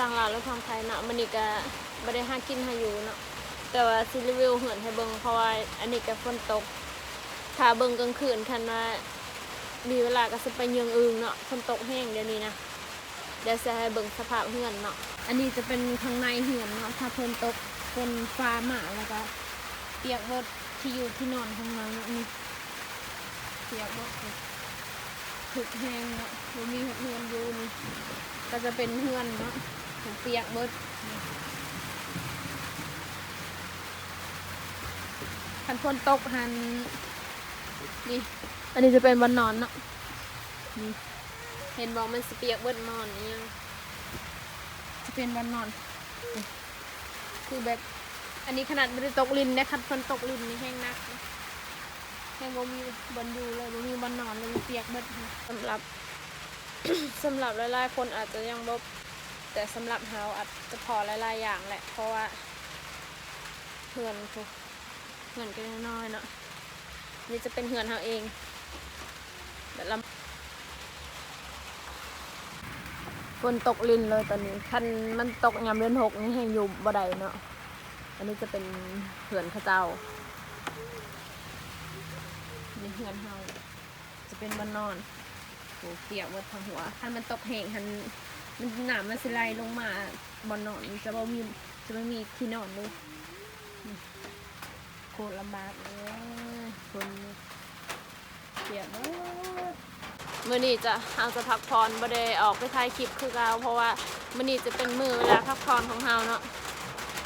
างลาวแล้วทางไทยเนาะมันนี่ก็บ่ได้หากินหาอยู่เนาะแต่ว่าสิรีวิวเหือนให้เบิ่งเพราะว่าอันนี้ก็ฝนตกถ้าเบิ่งกลางคืนคันว่ามีเวลาก็สิไปเยืองอึงเนาะฝนตกแห้งเดี๋ยวนี้นะเดี๋ยวจะให้เบิ่งสภาพเหือนเนาะอันนี้จะเป็นข้างในเหือนเนาะถ้าฝนตกฝนฟ้ามาแล้วก็เปียกหมดที่อยู่ที่นอนของเราเนาะนี่เปียกหมดถึกแห้งเนาะบ่มีเหือนอยู่นี่ก็จะเป็นเหือนเนาะเปียกหมดคันฝนตกหันนี่อันนี้จะเป็นวันนอนเนาะนี่เห็นบอกมันสเปียกเบิดนอนนี่จะเป็นวันนอนคือแบบอันนี้ขนาดไม่ได้ตกลินได้คันฝนตกลินนี่แห้งนักแห้งบ่มีบนอยู่เลยบ่มีบนนอนเลยเปียกเบิดสำหรับ สำหรับหลายๆคนอาจจะยังบ่แต่สำหรับเฮาอาจจะพอหลายๆอย่างแหละเพราะว่าเพื่อนกันน้อยเนาะนี่จะเป็นเฮือนเฮาเองแบบลำฝนตกลินเลยตอนนี้คันมันตกยามเดือน6นี่แห้งอยู่บ่ได้เนาะอันนี้จะเป็นเฮือนเขาเจ้านี่เฮือนเฮาจะเป็นบ้านนอนโหเปียกหมดทั้งหัวคันมันตกแห้งคันมันน้ำมันสิไหลลงมาบ่นอนจะไม่มีที่นอนเลยโคตรลำบากเลยคนเปียกหมดมื้อนี้เราจะพักผ่อนบ่ได้ออกไปถ่ายคลิปคือเก่าเพราะว่ามื้อนี้จะเป็นมื้อเวลาพักผ่อนของเราเนาะ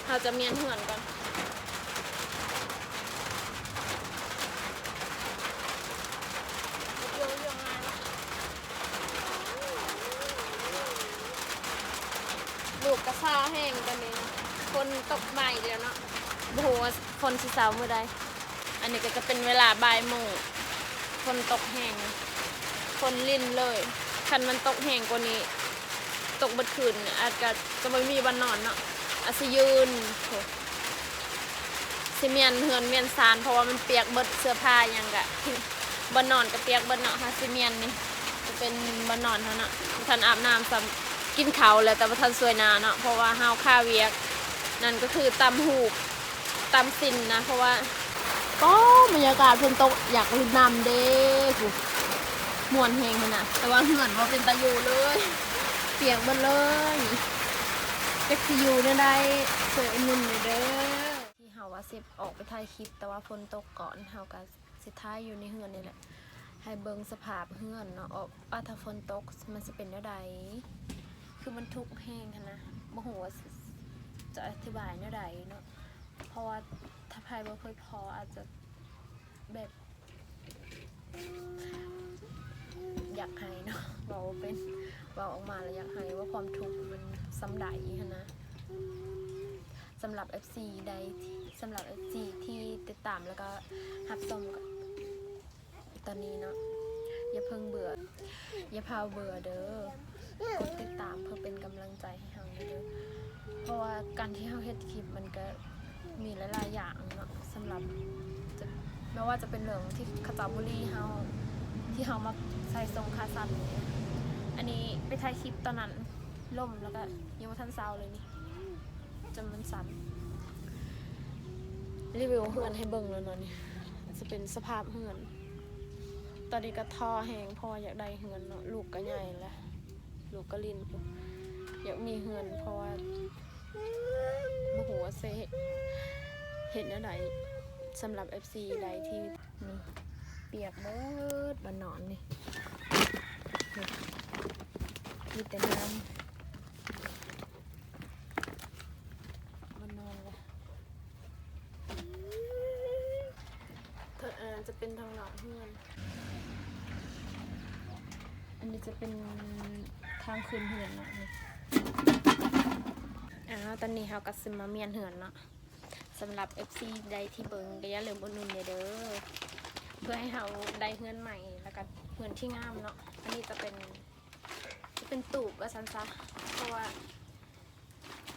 เราจะเมียนเหือนก่อนลูกกระซ่าแห้งตอนนี้คนตกใหม่เดียวเนาะโอ้โหคนสิสาวมื้อใดอันนี้ก็จะเป็นเวลาบ่ายโมงคนตกแห้งคนลิ่นเลยคันมันตกแห้งกว่านี้ตกบัดคืนอาจจะไม่มีวันนอนเนาะอาจจะยืนสิเมียนเหือนเมียนซานเพราะว่ามันเปียกเบิดเสื้อผ้ายังกะบันนอนกับเปียกเบิดเนาะค่ะสิเมียนนี่จะเป็นบันนอนเท่านั้นท่านอาบน้ำซ้ำกินข้าวแล้วแต่ว่าท่านสวยนาเนาะเพราะว่าห้าวข้าเวียกนั่นก็คือตำหูกตำสินนะเพราะว่าก็บรรยากาศฝนตกอยากลินน้ำเด้กูม่วนแหงขนาดแต่ว่าเหือนว่าเป็นตะยูเลยเปียกหมดเลยเด็กที่อยู่ได้สวยอุ่นเลยเด้อที่เฮาว่าสิออกไปถ่ายคลิปแต่ว่าฝนตกก่อนเฮาก็สิถ่ายอยู่ในเหือนนี่แหละให้เบิ่งสภาพเหือนเนาะว่าถ้าฝนตกมันจะเป็นได้คือมันทุกข์แห้งนะบ่ฮู้ว่าจะอธิบายได้เนาะเพราะว่าถ้าใครบ่เคยพออาจจะแบบอยากให้เนาะเราเป็นเราออกมาแล้วอยากให้ว่าความทุกข์มันซ้ำใดนะสำหรับ FC ใดสำหรับ FC ที่ติดตามแล้วก็รับชมกันตอนนี้เนาะอย่าเพิ่งเบื่ออย่าพาเบื่อเด้อกดติดตามเพื่อเป็นกำลังใจให้เราเด้อเพราะว่าการที่เราเฮ็ดคลิปมันก็มีหลายๆอย่างเนาะสำหรับไม่ว่าจะเป็นเรื่องที่ขจาบุรีเฮาที่เฮามาใส่ทรงคาซันอันนี้ไปถ่ายคลิปตอนนั้นล่มแล้วก็ยังไม่ทันเซาเลยนี่จนมันสั่นรีวิวเหือนให้เบิ่งแล้วเนาะนี่จะเป็นสภาพเหือนตอนนี้ก็ท่อแห้งพออยากได้เหือนเนาะลูกก็ใหญ่แล้วลูกก็ลิ้นอยากมีเหือนเพราะว่าบ่ฮู้ว่าสิเห็นอะไรสำหรับ FC ใดที่นี่เปียกเบิดบานนอนนี่มีแต่น้ำบานนอนเลยจะเป็นทางหลังเพื่อนอันนี้จะเป็นทางคืนเหือนเนาะนี่ตอนนี้เราก็ซิมาเมียนเหือนเนาะสำหรับ FC ใดที่เบิ่งก็อย่าลืมอุดหนุนเด้อเพื่อให้เราได้เฮือนใหม่แล้วก็เฮือนที่งามเนาะอันนี้จะเป็นตูบว่าซันซะเพราะว่า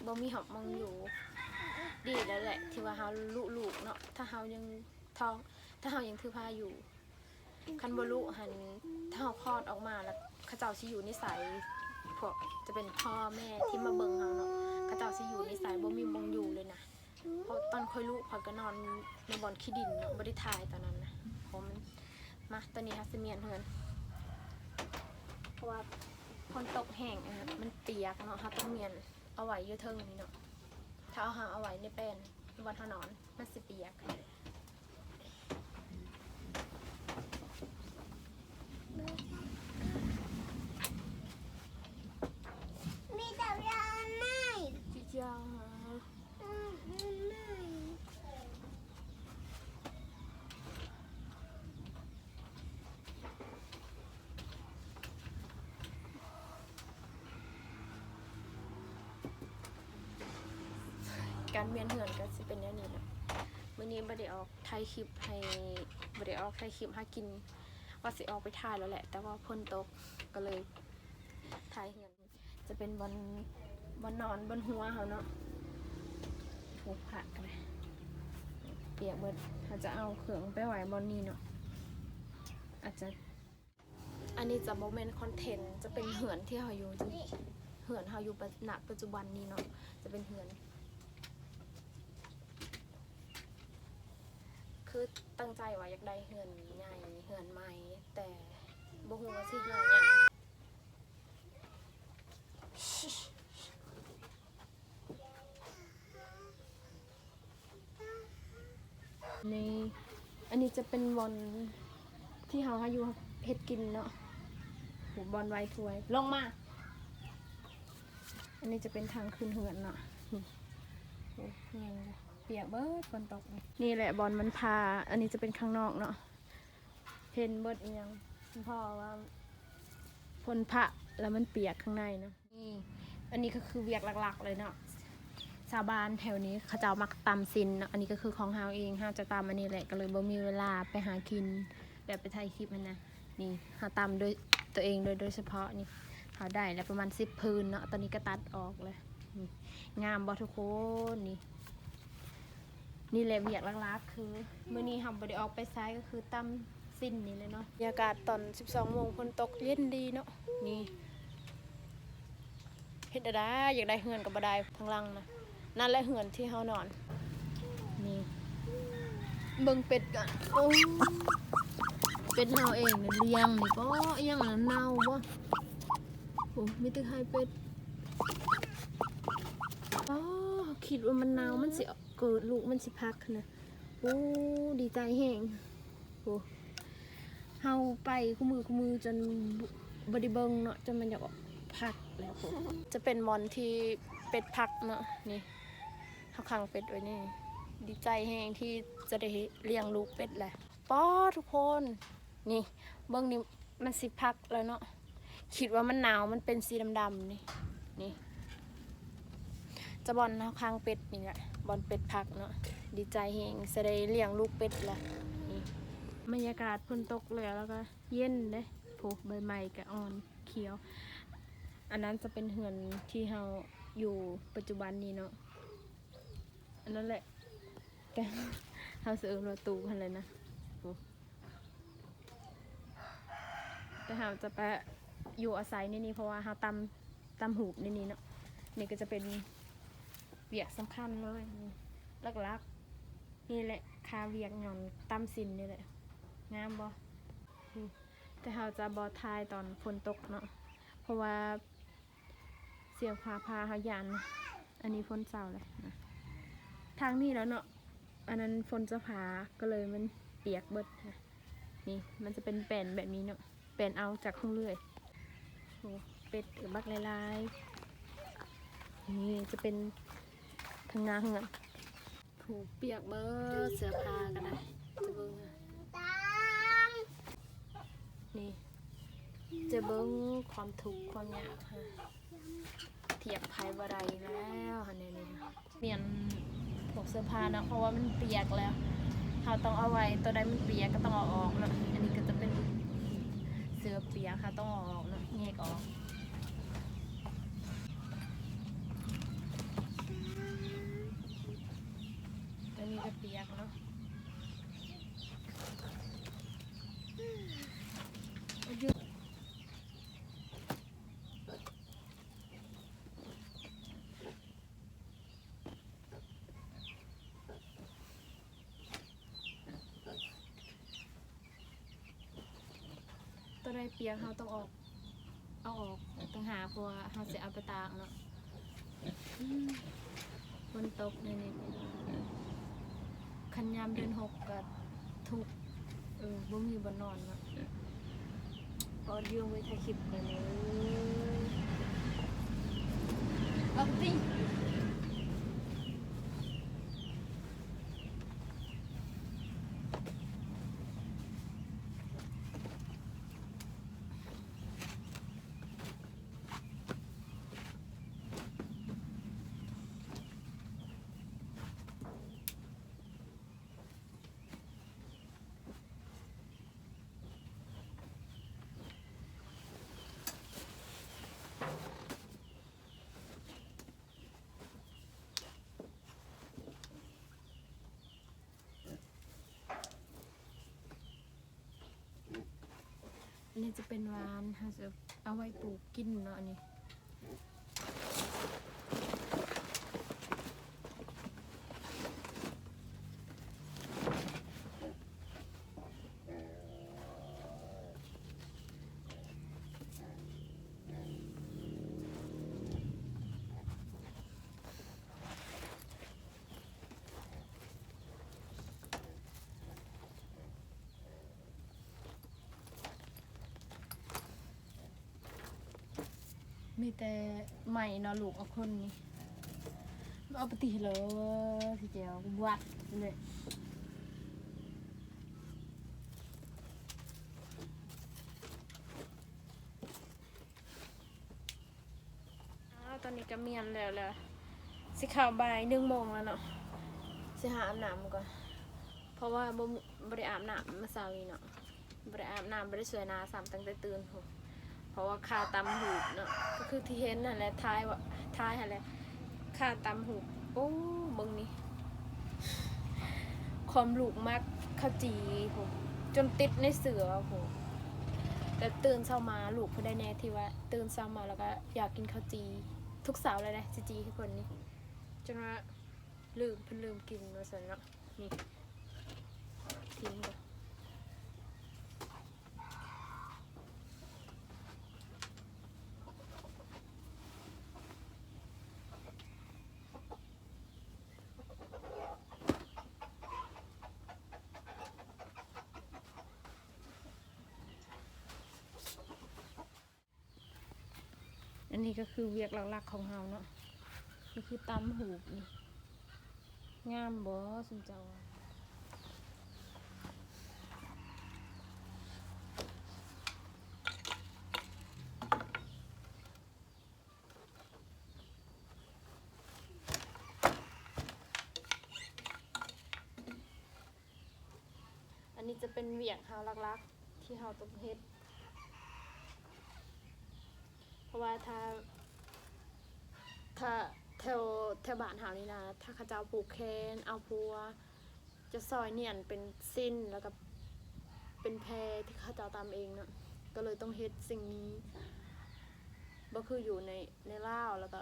บ่มีหอบมองอยู่ดีแล้วแหละที่ว่าเราลูกเนาะถ้าเรายังท้องถ้าเรายังถือผ้าอยู่คันบ่ลูกหันถ้าเราคลอดออกมาแล้วเขาเจ้าสิอยู่นิสัย พวกจะเป็นพ่อแม่ที่มาเบิ่งเราเนาะเขาเจ้าสิอยู่ในสายบ่มีบงอยู่เลยนะเพราะตอนค่อยลูกพอยก็นอนในบ่อนขี้ดินเนาะบ่ได้ถ่ายตอนนั้นนะเพราะมันมาตอนนี้ฮัสเมียนเฮือนเพราะว่าฝนตกแห้งมันเปียกเนาะฮัสต้องเมียนเอาไว้อยู่เทิงนี่เนาะถ้าเอาไว้ในแป้นบนถนนมันสิเปียกมีแต่ยาไหม จิจางการเวียนเหือนก็สิเป็นอย่างนี้แหละมื้อนี้บ่ได้ออกถ่ายคลิปให้บ่ได้ออกถ่ายคลิปหากินว่าสิออกไปถ่ายแล้วแหละแต่ว่าฝนตกก็เลยถ่ายเหือนจะเป็นบนนอนบนหัวเขาเนาะถูกผักกันเลยเปียกเบิดเขาจะเอาเครื่องไปไว้บนนี้เนาะอาจจะอันนี้จะโมเมนต์คอนเทนต์จะเป็นเหือนที่เขาอยู่เหือนเขาอยู่ณปัจจุบันนี้เนาะจะเป็นเหือนคือตั้งใจว่าอยากได้เหือนใหญ่เหือนใหม่แต่บ่ฮู้ว่าสิหาหยังนี่อันนี้จะเป็นบอลที่เขาอยู่เฮ็ดกินเนาะบอลไว้ถ้วยลงมาอันนี้จะเป็นทางขึ้นเหือนเนาะนี่เปียกเบิดฝนตกนี่แหละบอลมันพาอันนี้จะเป็นข้างนอกเนาะเห็นเบิดอีหยังพ่อว่าฝนพระแล้วมันเปียกข้างในเนาะนี่อันนี้ก็คือเวียกหลักๆเลยเนาะชาวบ้านแถวนี้เขาจะมักตำซินเนาะอันนี้ก็คือของเฮาเองเฮาจะตำอันนี้แหละก็เลยบ่มีเวลาไปหากินแบบไปถ่ายคลิปมันนะนี่เฮาตำโดยตัวเองโดยเฉพาะนี่เฮาได้แล้วประมาณ10 พื้นเนาะตอนนี้ก็ตัดออกเลยนี่งามบ่ทุกคนนี่แหละเวียกหลักๆคือมื้อนี้เฮาบ่ได้ออกไปไสก็คือตำซินนี่เลยเนาะบรรยากาศตอน 12 โมงฝนตกเย็นดีเนาะนี่เฮ็ดได้อยากได้เฮือนก็บ่ได้ทางหลังนะนั่นแหละเหือนที่เขานอนนี่เบิ่งเป็ดกันโอ้เป็ดเฮาเองเนี่ยเลี้ยงนี่ก็ยังอันเน่าบ่โอ้มีตึกให้เป็ดอ๋อคิดว่ามันเน่ามันสิเกิดลูกมันสิพักนะโอ้ดีใจแฮงโอ้เฮาไปคู่มือจนบ่ได้เบิ่งเนาะจนมันอยากออกพักแล้วโอ้จะเป็นมอนที่เป็ดพักเนาะนี่เขาขังเป็ดไว้นี่ดีใจแฮงที่จะได้เลี้ยงลูกเป็ดแหละป้อทุกคนนี่เบื้องนี้มันสิพักแล้วเนาะคิดว่ามันหนาวมันเป็นสีดำๆนี่จะบอลเขาขังเป็ดนี่แหละบอลเป็ดพักเนาะดีใจแฮงจะได้เลี้ยงลูกเป็ดแหละนี่บรรยากาศฝนตกเลยแล้วก็เย็นเด้โผล่ใบไม้ก็อ่อนเขียวอันนั้นจะเป็นเหือนที่เราอยู่ปัจจุบันนี้เนาะอันนั้นแหละแกเขาเสือรถตู้กันเลยนะแต่เราจะไปอยู่อาศัยในนี้เพราะว่าเราตำหูบในนี้เนาะนี่ก็จะเป็นเวียกสำคัญเลยลักๆนี่แหละคาเวียกหย่อนตำสินนี่แหละงามบ่แต่เราจะบอทายตอนฝนตกเนาะเพราะว่าเสียงพาเขายานอันนี้ฝนเศร้าเลยนะทางนี้แล้วเนาะอันนั้นฝนจะพาก็เลยมันเปียกเบิดนะนี่มันจะเป็นแป่นแบบนี้เนาะแป่นเอาจากข้างเลื่อยโอ้เป็ดบักลายนี่จะเป็นทางหน้าเหือนผูเปียกเบิดเสื้อผ้ากันได้จะเบิ้งนี่จะเบิ้งความทุกข์ความยากค่ะเทียบไพ่บารายแล้วค่ะเนี่ยเปลี่ยนพวกเสื้อผ้านะเพราะว่ามันเปียกแล้วเราต้องเอาไว้ตัวใดมันเปียกก็ต้องเอาออกนะอันนี้ก็จะเป็นเสื้อเปียกค่ะต้องเอาออกนะแยกออกอันนี้ก็เปียกเนาะ ได้เปียกเราต้องเอาออกต้องหาเพราะว่าเราจะเอาไปตากเนาะฝนตกในนี้คันยามเดือน6ก็ทุกบ่มีบ่นอนเนาะพอเรื่องไว้ถ่ายคลิปไปเลยเอาติ อันนี้จะเป็นหวานค่ะจะเอาไว้ปลูกกินเนาะอันนี้มีแต่ใหม่เนาะลูกเอาคนนี้เอาไปตีเลยพี่เจียววัดเลยตอนนี้ก็เมียนแล้วสิข่าวบ่าย1 โมงแล้วเนาะสิหาอาบน้ำก่อนเพราะว่าบ่ได้อาบน้ำเมื่อเช้านี้เนาะบ่ได้อาบน้ำบ่ได้สวยหน้าซ้ำตั้งแต่ตื่นเพราะว่าค่าตำหูเนาะก็คือที่เห็นนั่นแหละท้ายอะไรค่าตำหูโอ้เบิ่งนี่ความลูกมากข้าวจีผมจนติดในเสือผมแต่ตื่นเช้ามาลูกเพิ่นได้แน่ที่ว่าตื่นเช้ามาแล้วก็อยากกินข้าวจีทุกสาวเลยนะจีให้คนนี้จนว่าเพิ่นลืมกินว่าซั่นเนาะนี่ทิ้งก่อนอันนี้ก็คือเวียกหลักๆของเราเนาะนี่คือตำหูนี่งามบ่สุนเจ้าอันนี้จะเป็นเวียกเฮาหลักๆที่เฮาต้องเฮ็ดเพราะว่าถ้าแถวบ้านเฮานี่นะถ้าเขาเจ้าปลูกแคนเอาพัวจะซอยเนียนเป็นสิ้นแล้วก็เป็นแพรที่เขาเจ้าตามเองเนาะก็เลยต้องเฮ็ดสิ่งนี้บ่คืออยู่ในลาวแล้วก็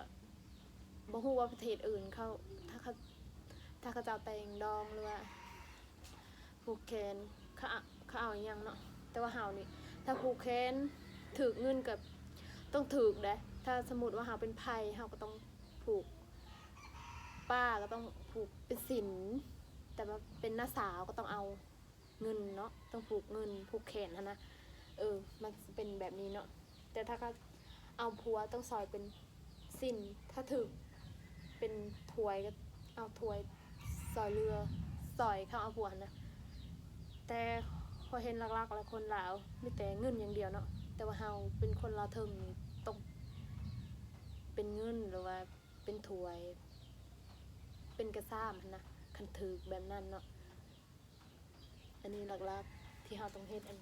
บ่ฮู้ว่าประเทศอื่นเขาถ้าเขาเจ้าแต่งดองหรือว่าปลูกแคนเขาเอาอีหยังเนาะแต่ว่าเฮานี่ถ้าปลูกแคนถูกเงินกับต้องถูกเด้ถ้าสมมุติว่าเฮาเป็นไผ่เฮาก็ต้องผูกป้าก็ต้องผูกเป็นสินแต่ว่าเป็นน้าสาวก็ต้องเอาเงินเนาะต้องผูกเงินผูกแขนนะมันเป็นแบบนี้เนาะแต่ถ้าก็เอาผัวต้องซอยเป็นสินถ้าถึกเป็นถวยก็เอาถวยซอยเรือซอยเข้าเอาผัวนะแต่พอเห็นหลักๆแล้วคนลาวมีแต่เงินอย่างเดียวเนาะแต่ว่าเฮาเป็นคนลาวเทิงต้องเป็นเงินหรือว่าเป็นถวยเป็นกระซ้ำนะคันถือแบบนั้นเนาะอันนี้หลักๆที่เราต้องเฮ็ดอัน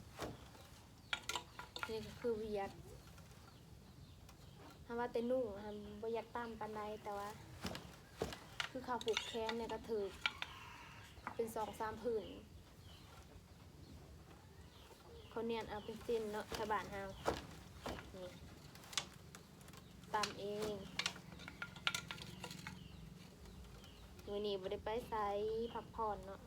นี่ก็คือเวียกถ้าว่าแต่นุ่งบ่อยากตามปานใดแต่ว่าคือเขาผูกแขนเนี่ยก็ถือเป็น2-3ผืนเขาเนียนเอาเป็นสิ้นเนาะชาวบ้านเฮานี่ตามเองมื้อนี้บ่ได้ไปไสพักผ่อนเนาะ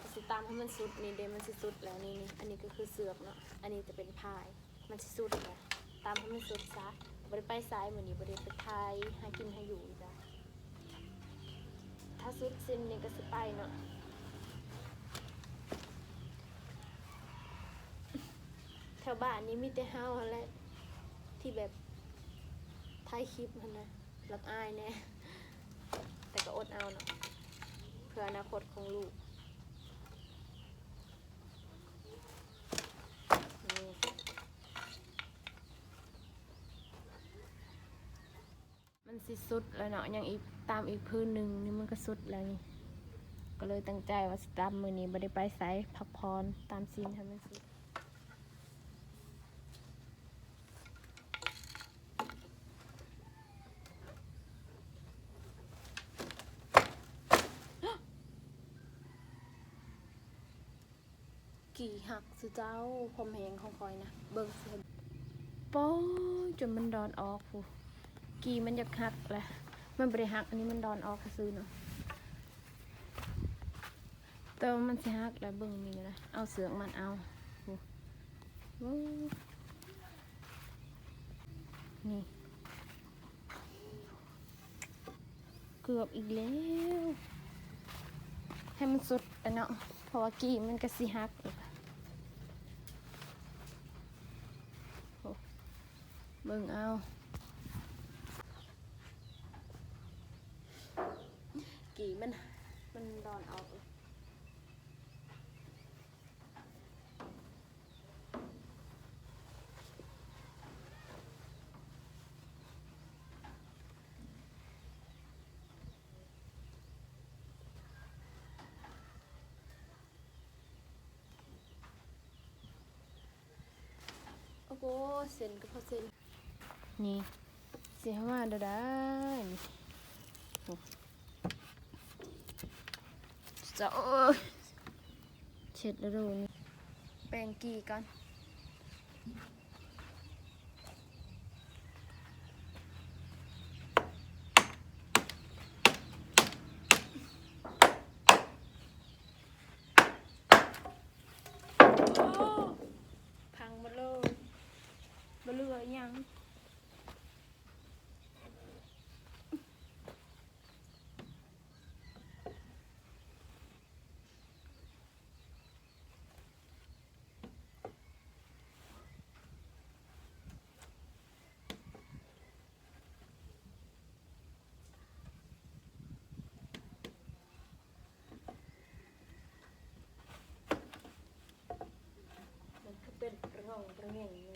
ก็สิตามให้มันสุดนี่เดมันสิสุดแล้วนี่อันนี้ก็คือเสือกเนาะอันนี้จะเป็นพายมันสิสุดแล้วตามให้มันสุดซะบ่ได้ไปซ้ายเหมือนนี้บ่ได้ไปทายหากินหาอยู่จ้ะถ้าสุดสิ้นนี่ก็สิไปเนาะแถวบ้านนี้มีแต่เฮาหั่นแหละที่แบบถ่ายคลิปหั่นนะรักอายแน่แต่ก็อดเอาเนาะเพื่ออนาคตของลูกนี่มันสิสุดแล้วเนาะยังอีกตามอีกพื้นหนึ่งนี่มันก็สุดแล้วนี่ก็เลยตั้งใจว่าสิตามมือนี้บ่ได้ไปไสพักพรตามซีนให้มันสุดกี่หักสุเจ้าพรมแหงของคอยนะเบิ่งเสียโป้ยจนมันดอนออกผู้กี่มันอยากหักแหละมันบริหักอันนี้มันดอนออกซื้อเนาะแต่ว่ามันสิหักแล้วเบิ่งมีนะเอาเสือกมันเอาโอ้นี่เกือบอีกแล้วให้มันสุดแล้วเนาะเพราะว่ากี่มันก็สิหักอีกเบิ่งเอากี่มันดอนออกโอ้โหเส้นก็พอเส้นนี่เสียมาเด้อได้จะเช็ดแล้วดูนี่แปรงกี่ก่อนพังหมดเลยบ่เหลือยังมันก็เป็นประงองประแงง